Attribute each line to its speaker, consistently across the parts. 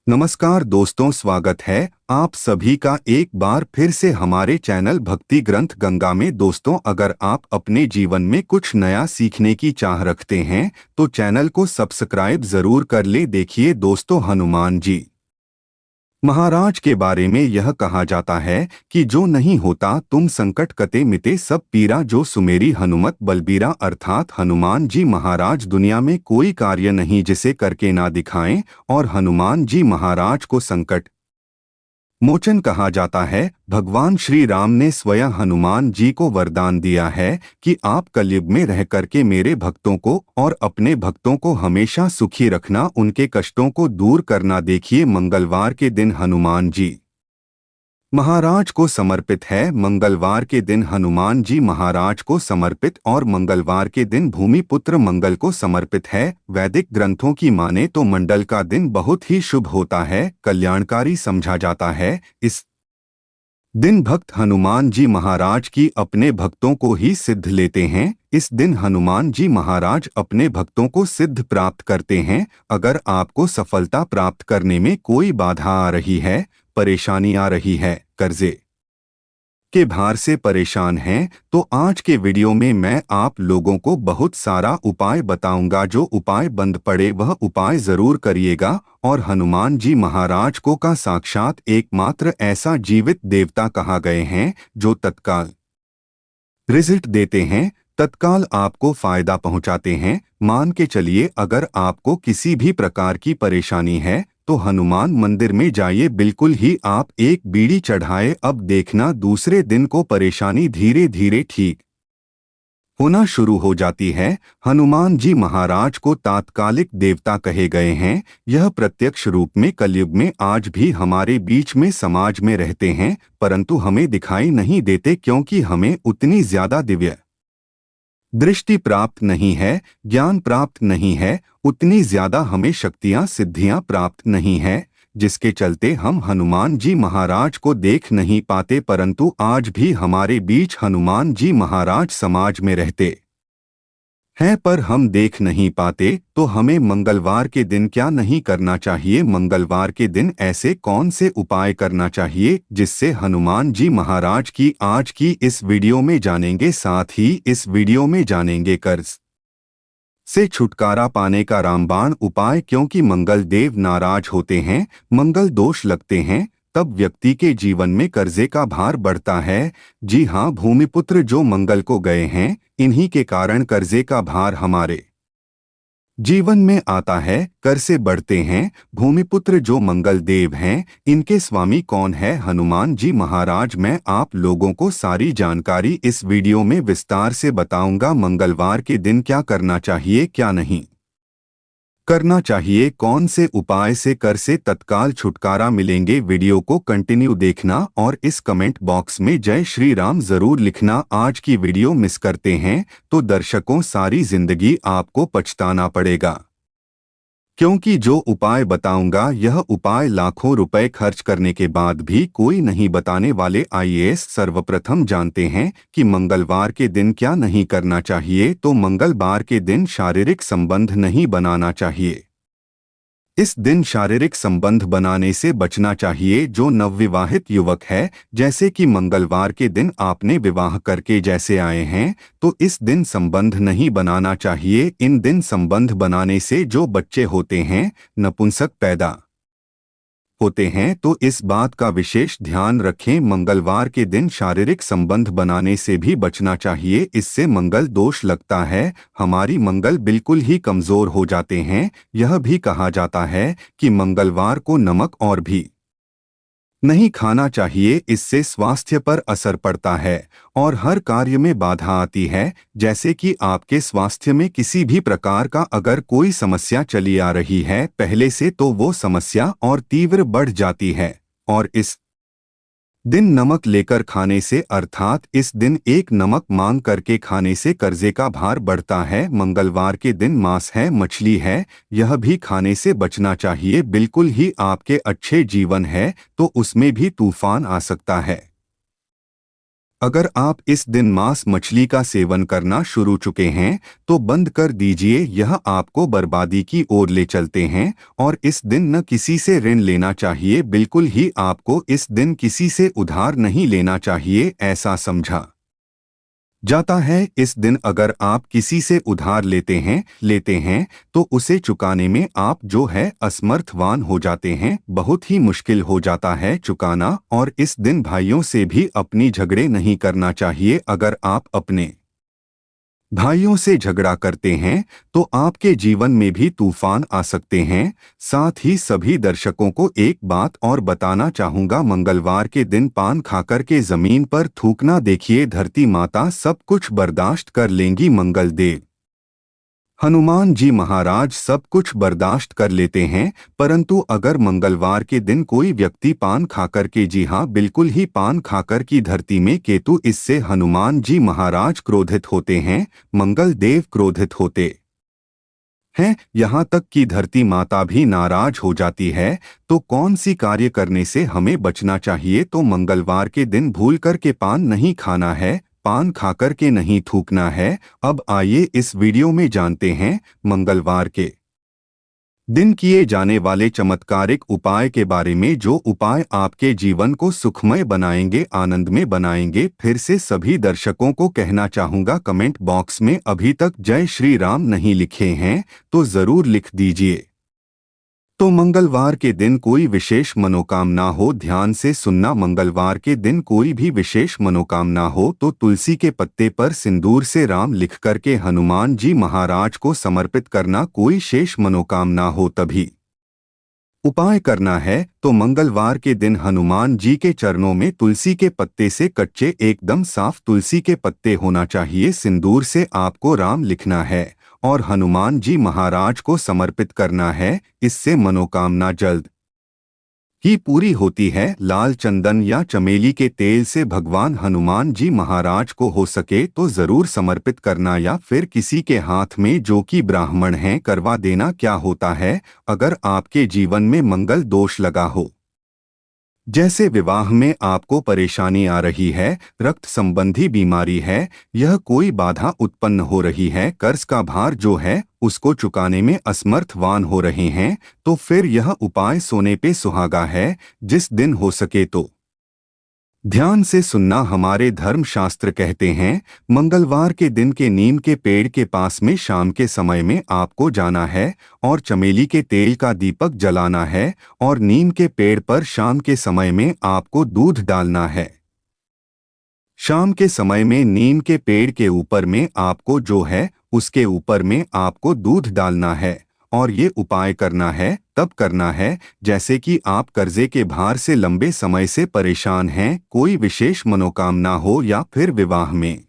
Speaker 1: नमस्कार दोस्तों, स्वागत है आप सभी का एक बार फिर से हमारे चैनल भक्ति ग्रंथ गंगा में। दोस्तों, अगर आप अपने जीवन में कुछ नया सीखने की चाह रखते हैं तो चैनल को सब्सक्राइब जरूर कर ले। देखिए दोस्तों, हनुमान जी महाराज के बारे में यह कहा जाता है कि जो नहीं होता तुम संकट कते मिटे सब पीरा। जो सुमेरी हनुमत बलबीरा अर्थात हनुमान जी महाराज दुनिया में कोई कार्य नहीं जिसे करके ना दिखाएं। और हनुमान जी महाराज को संकट मोचन कहा जाता है। भगवान श्री राम ने स्वयं हनुमान जी को वरदान दिया है कि आप कलयुग में रह करके मेरे भक्तों को और अपने भक्तों को हमेशा सुखी रखना, उनके कष्टों को दूर करना। देखिए, मंगलवार के दिन हनुमान जी महाराज को समर्पित है। मंगलवार के दिन हनुमान जी महाराज को समर्पित और मंगलवार के दिन भूमिपुत्र मंगल को समर्पित है। वैदिक ग्रंथों की माने तो मंडल का दिन बहुत ही शुभ होता है, कल्याणकारी समझा जाता है। इस दिन भक्त हनुमान जी महाराज की अपने भक्तों को ही सिद्ध लेते हैं। इस दिन हनुमान जी महाराज अपने भक्तों को सिद्ध प्राप्त करते हैं। अगर आपको सफलता प्राप्त करने में कोई बाधा आ रही है, परेशानी आ रही है, कर्जे के भार से परेशान हैं, तो आज के वीडियो में मैं आप लोगों को बहुत सारा उपाय बताऊंगा। जो उपाय बंद पड़े वह उपाय जरूर करिएगा। और हनुमान जी महाराज को का साक्षात एकमात्र ऐसा जीवित देवता कहा गए हैं जो तत्काल रिजल्ट देते हैं, तत्काल आपको फायदा पहुंचाते हैं। मान के चलिए, अगर आपको किसी भी प्रकार की परेशानी है तो हनुमान मंदिर में जाइए। बिल्कुल ही आप एक बीड़ी चढ़ाए, अब देखना दूसरे दिन को परेशानी धीरे धीरे ठीक होना शुरू हो जाती है। हनुमान जी महाराज को तात्कालिक देवता कहे गए हैं। यह प्रत्यक्ष रूप में कलयुग में आज भी हमारे बीच में समाज में रहते हैं, परंतु हमें दिखाई नहीं देते क्योंकि हमें उतनी ज्यादा दिव्य दृष्टि प्राप्त नहीं है, ज्ञान प्राप्त नहीं है, उतनी ज्यादा हमें शक्तियां सिद्धियां प्राप्त नहीं है, जिसके चलते हम हनुमान जी महाराज को देख नहीं पाते। परंतु आज भी हमारे बीच हनुमान जी महाराज समाज में रहते हैं, पर हम देख नहीं पाते। तो हमें मंगलवार के दिन क्या नहीं करना चाहिए? मंगलवार के दिन ऐसे कौन से उपाय करना चाहिए जिससे हनुमान जी महाराज की आज की इस वीडियो में जानेंगे। साथ ही इस वीडियो में जानेंगे कर्ज से छुटकारा पाने का रामबाण उपाय। क्योंकि मंगल देव नाराज होते हैं, मंगल दोष लगते हैं, तब व्यक्ति के जीवन में कर्जे का भार बढ़ता है। जी हाँ, भूमिपुत्र जो मंगल को गए हैं, इन्हीं के कारण कर्जे का भार हमारे जीवन में आता है, कर से बढ़ते हैं। भूमिपुत्र जो मंगल देव हैं, इनके स्वामी कौन है? हनुमान जी महाराज। मैं आप लोगों को सारी जानकारी इस वीडियो में विस्तार से बताऊंगा। मंगलवार के दिन क्या करना चाहिए, क्या नहीं करना चाहिए, कौन से उपाय से कर से तत्काल छुटकारा मिलेंगे। वीडियो को कंटिन्यू देखना और इस कमेंट बॉक्स में जय श्री राम जरूर लिखना। आज की वीडियो मिस करते हैं तो दर्शकों, सारी जिंदगी आपको पछताना पड़ेगा, क्योंकि जो उपाय बताऊंगा यह उपाय लाखों रुपए खर्च करने के बाद भी कोई नहीं बताने वाले। आइए सर्वप्रथम जानते हैं कि मंगलवार के दिन क्या नहीं करना चाहिए। तो मंगलवार के दिन शारीरिक संबंध नहीं बनाना चाहिए। इस दिन शारीरिक संबंध बनाने से बचना चाहिए। जो नवविवाहित युवक है, जैसे कि मंगलवार के दिन आपने विवाह करके जैसे आए हैं, तो इस दिन संबंध नहीं बनाना चाहिए। इन दिन संबंध बनाने से जो बच्चे होते हैं, नपुंसक पैदा होते हैं, तो इस बात का विशेष ध्यान रखें। मंगलवार के दिन शारीरिक संबंध बनाने से भी बचना चाहिए, इससे मंगल दोष लगता है, हमारी मंगल बिल्कुल ही कमजोर हो जाते हैं। यह भी कहा जाता है कि मंगलवार को नमक और भी नहीं खाना चाहिए, इससे स्वास्थ्य पर असर पड़ता है और हर कार्य में बाधा आती है। जैसे कि आपके स्वास्थ्य में किसी भी प्रकार का अगर कोई समस्या चली आ रही है पहले से, तो वो समस्या और तीव्र बढ़ जाती है। और इस दिन नमक लेकर खाने से, अर्थात इस दिन एक नमक मांग करके खाने से कर्जे का भार बढ़ता है। मंगलवार के दिन मांस है, मछली है, यह भी खाने से बचना चाहिए। बिल्कुल ही आपके अच्छे जीवन है तो उसमें भी तूफान आ सकता है। अगर आप इस दिन मांस मछली का सेवन करना शुरू चुके हैं तो बंद कर दीजिए, यह आपको बर्बादी की ओर ले चलते हैं। और इस दिन न किसी से ऋण लेना चाहिए, बिल्कुल ही आपको इस दिन किसी से उधार नहीं लेना चाहिए, ऐसा समझा जाता है। इस दिन अगर आप किसी से उधार लेते हैं तो उसे चुकाने में आप जो है असमर्थवान हो जाते हैं, बहुत ही मुश्किल हो जाता है चुकाना। और इस दिन भाइयों से भी अपनी झगड़े नहीं करना चाहिए। अगर आप अपने भाइयों से झगड़ा करते हैं तो आपके जीवन में भी तूफान आ सकते हैं। साथ ही सभी दर्शकों को एक बात और बताना चाहूंगा, मंगलवार के दिन पान खाकर के जमीन पर थूकना, देखिए धरती माता सब कुछ बर्दाश्त कर लेंगी। मंगल देव हनुमान जी महाराज सब कुछ बर्दाश्त कर लेते हैं, परंतु अगर मंगलवार के दिन कोई व्यक्ति पान खाकर के, जी हाँ बिल्कुल ही पान खाकर की धरती में केतु, इससे हनुमान जी महाराज क्रोधित होते हैं, मंगल देव क्रोधित होते हैं, यहाँ तक कि धरती माता भी नाराज हो जाती है। तो कौन सी कार्य करने से हमें बचना चाहिए? तो मंगलवार के दिन भूल कर के पान नहीं खाना है, पान खाकर के नहीं थूकना है। अब आइए इस वीडियो में जानते हैं मंगलवार के दिन किए जाने वाले चमत्कारिक उपाय के बारे में, जो उपाय आपके जीवन को सुखमय बनाएंगे, आनंद में बनाएंगे। फिर से सभी दर्शकों को कहना चाहूंगा, कमेंट बॉक्स में अभी तक जय श्री राम नहीं लिखे हैं तो जरूर लिख दीजिए। तो मंगलवार के दिन कोई विशेष मनोकामना हो, ध्यान से सुनना, मंगलवार के दिन कोई भी विशेष मनोकामना हो तो तुलसी के पत्ते पर सिंदूर से राम लिख करके हनुमान जी महाराज को समर्पित करना। कोई शेष मनोकामना हो तभी उपाय करना है। तो मंगलवार के दिन हनुमान जी के चरणों में तुलसी के पत्ते से, कच्चे एकदम साफ तुलसी के पत्ते होना चाहिए, सिंदूर से आपको राम लिखना है और हनुमान जी महाराज को समर्पित करना है। इससे मनोकामना जल्द ही पूरी होती है। लाल चंदन या चमेली के तेल से भगवान हनुमान जी महाराज को हो सके तो जरूर समर्पित करना, या फिर किसी के हाथ में जो कि ब्राह्मण हैं करवा देना। क्या होता है, अगर आपके जीवन में मंगल दोष लगा हो, जैसे विवाह में आपको परेशानी आ रही है, रक्त संबंधी बीमारी है, यह कोई बाधा उत्पन्न हो रही है, कर्ज का भार जो है उसको चुकाने में असमर्थवान हो रहे हैं, तो फिर यह उपाय सोने पे सुहागा है। जिस दिन हो सके तो ध्यान से सुनना, हमारे धर्म शास्त्र कहते हैं मंगलवार के दिन के नीम के पेड़ के पास में शाम के समय में आपको जाना है और चमेली के तेल का दीपक जलाना है, और नीम के पेड़ पर शाम के समय में आपको दूध डालना है। शाम के समय में नीम के पेड़ के ऊपर में आपको जो है उसके ऊपर में आपको दूध डालना है, और ये उपाय करना है तब करना है जैसे कि आप कर्जे के भार से लंबे समय से परेशान हैं, कोई विशेष मनोकामना हो, या फिर विवाह में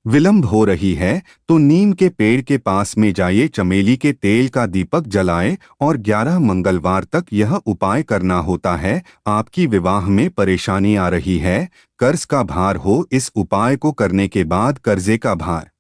Speaker 1: विलंब हो रही है, तो नीम के पेड़ के पास में जाइए, चमेली के तेल का दीपक जलाएं और 11 मंगलवार तक यह उपाय करना होता है। आपकी विवाह में परेशानी आ रही है, कर्ज का भार हो, इस उपाय को करने के बाद कर्जे का भार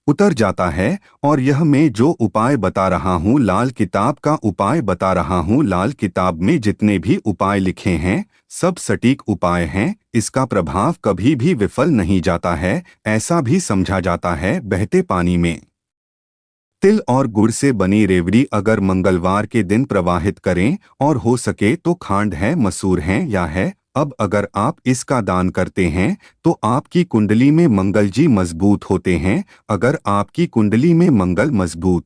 Speaker 1: उतर जाता है। और यह मैं जो उपाय बता रहा हूँ, लाल किताब का उपाय बता रहा हूँ, लाल किताब में जितने भी उपाय लिखे हैं सब सटीक उपाय हैं, इसका प्रभाव कभी भी विफल नहीं जाता है। ऐसा भी समझा जाता है, बहते पानी में तिल और गुड़ से बनी रेवड़ी अगर मंगलवार के दिन प्रवाहित करें, और हो सके तो खांड है, मसूर है या है। अब अगर आप इसका दान करते हैं तो आपकी कुंडली में मंगल जी मजबूत होते हैं। अगर आपकी कुंडली में मंगल मजबूत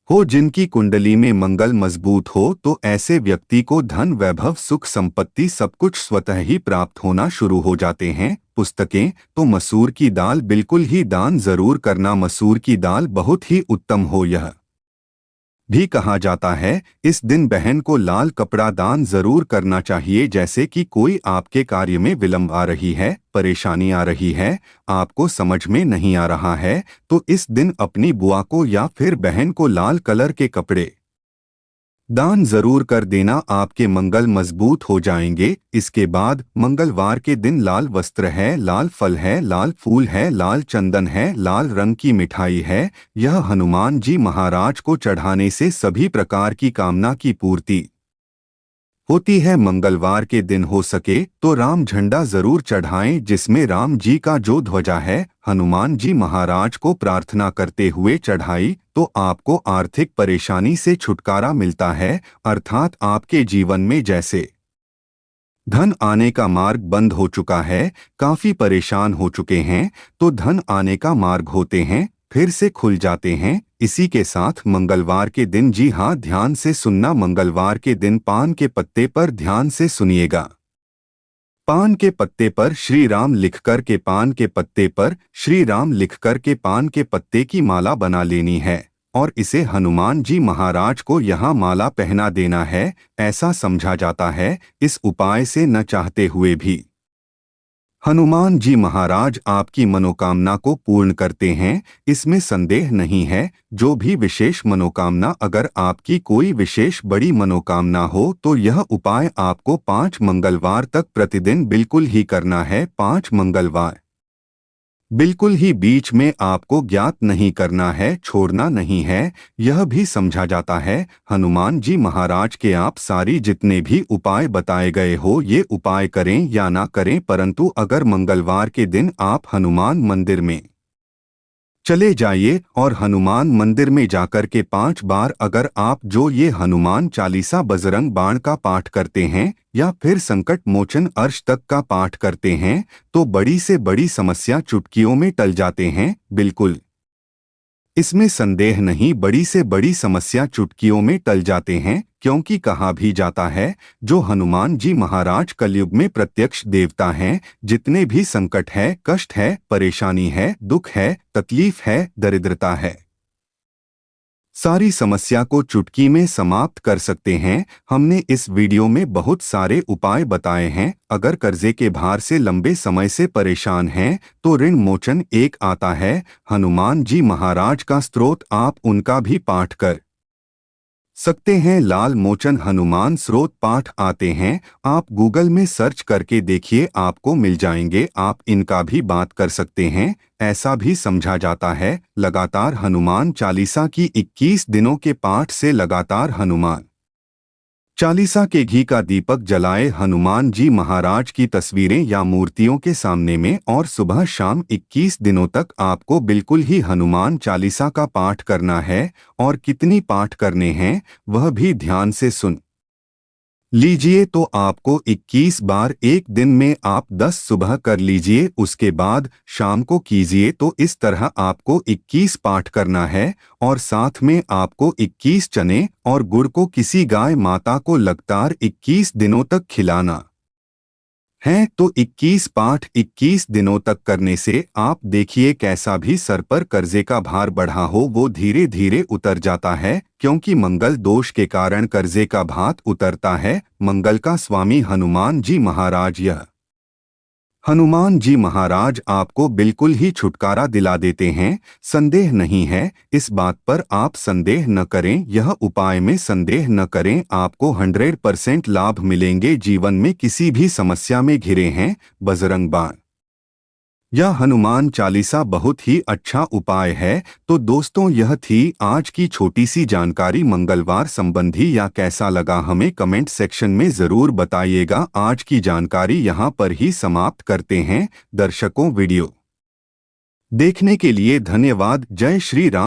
Speaker 1: हो, जिनकी कुंडली में मंगल मजबूत हो, तो ऐसे व्यक्ति को धन, वैभव, सुख, संपत्ति सब कुछ स्वतः ही प्राप्त होना शुरू हो जाते हैं। पुस्तकें तो मसूर की दाल बिल्कुल ही दान जरूर करना, मसूर की दाल बहुत ही उत्तम हो, यह भी कहा जाता है इस दिन बहन को लाल कपड़ा दान जरूर करना चाहिए। जैसे कि कोई आपके कार्य में विलंब आ रही है, परेशानी आ रही है, आपको समझ में नहीं आ रहा है, तो इस दिन अपनी बुआ को या फिर बहन को लाल कलर के कपड़े दान जरूर कर देना, आपके मंगल मजबूत हो जाएंगे। इसके बाद मंगलवार के दिन लाल वस्त्र है, लाल फल है, लाल फूल है, लाल चंदन है, लाल रंग की मिठाई है, यह हनुमान जी महाराज को चढ़ाने से सभी प्रकार की कामना की पूर्ति होती है मंगलवार के दिन हो सके तो राम झंडा जरूर चढ़ाएं, जिसमें राम जी का जो ध्वजा है हनुमान जी महाराज को प्रार्थना करते हुए चढ़ाई तो आपको आर्थिक परेशानी से छुटकारा मिलता है। अर्थात आपके जीवन में जैसे धन आने का मार्ग बंद हो चुका है, काफी परेशान हो चुके हैं, तो धन आने का मार्ग होते हैं फिर से खुल जाते हैं। इसी के साथ मंगलवार के दिन, जी हाँ ध्यान से सुनना, मंगलवार के दिन पान के पत्ते पर ध्यान से सुनिएगा। पान के पत्ते पर श्री राम लिखकर के पान के पत्ते पर श्री राम लिखकर के पान के पत्ते की माला बना लेनी है और इसे हनुमान जी महाराज को यहाँ माला पहना देना है। ऐसा समझा जाता है इस उपाय से न चाहते हुए भी हनुमान जी महाराज आपकी मनोकामना को पूर्ण करते हैं, इसमें संदेह नहीं है। जो भी विशेष मनोकामना, अगर आपकी कोई विशेष बड़ी मनोकामना हो तो यह उपाय आपको 5 मंगलवार तक प्रतिदिन बिल्कुल ही करना है। 5 मंगलवार बिल्कुल ही बीच में आपको ज्ञात नहीं करना है, छोड़ना नहीं है। यह भी समझा जाता है हनुमान जी महाराज के आप सारी जितने भी उपाय बताए गए हो ये उपाय करें या ना करें, परंतु अगर मंगलवार के दिन आप हनुमान मंदिर में चले जाइए और हनुमान मंदिर में जाकर के 5 बार अगर आप जो ये हनुमान चालीसा बजरंग बाण का पाठ करते हैं या फिर संकट मोचन अर्श तक का पाठ करते हैं तो बड़ी से बड़ी समस्या चुटकियों में टल जाते हैं। बिल्कुल इसमें संदेह नहीं, बड़ी से बड़ी समस्या चुटकियों में टल जाते हैं, क्योंकि कहा भी जाता है जो हनुमान जी महाराज कलयुग में प्रत्यक्ष देवता हैं। जितने भी संकट है, कष्ट है, परेशानी है, दुख है, तकलीफ है, दरिद्रता है, सारी समस्या को चुटकी में समाप्त कर सकते हैं। हमने इस वीडियो में बहुत सारे उपाय बताए हैं। अगर कर्जे के भार से लंबे समय से परेशान हैं तो ऋण मोचन एक आता है हनुमान जी महाराज का स्तोत्र, आप उनका भी पाठ कर सकते हैं। लाल मोचन हनुमान स्रोत पाठ आते हैं, आप गूगल में सर्च करके देखिए, आपको मिल जाएंगे। आप इनका भी बात कर सकते हैं। ऐसा भी समझा जाता है लगातार हनुमान चालीसा की 21 दिनों के पाठ से लगातार हनुमान चालीसा के घी का दीपक जलाए हनुमान जी महाराज की तस्वीरें या मूर्तियों के सामने में और सुबह शाम 21 दिनों तक आपको बिल्कुल ही हनुमान चालीसा का पाठ करना है। और कितनी पाठ करने हैं वह भी ध्यान से सुन लीजिए। तो आपको 21 बार एक दिन में आप 10 सुबह कर लीजिए, उसके बाद शाम को कीजिए। तो इस तरह आपको 21 पाठ करना है और साथ में आपको 21 चने और गुड़ को किसी गाय माता को लगातार 21 दिनों तक खिलाना है। तो 21 पाठ 21 दिनों तक करने से आप देखिए कैसा भी सर पर कर्जे का भार बढ़ा हो वो धीरे धीरे उतर जाता है, क्योंकि मंगल दोष के कारण कर्जे का भार उतरता है। मंगल का स्वामी हनुमान जी महाराज, यह हनुमान जी महाराज आपको बिल्कुल ही छुटकारा दिला देते हैं। संदेह नहीं है, इस बात पर आप संदेह न करें, यह उपाय में संदेह न करें, आपको 100% लाभ मिलेंगे। जीवन में किसी भी समस्या में घिरे हैं, बजरंग बाण या हनुमान चालीसा बहुत ही अच्छा उपाय है। तो दोस्तों यह थी आज की छोटी सी जानकारी मंगलवार संबंधी। या कैसा लगा हमें कमेंट सेक्शन में ज़रूर बताइएगा। आज की जानकारी यहाँ पर ही समाप्त करते हैं। दर्शकों वीडियो देखने के लिए धन्यवाद। जय श्री राम।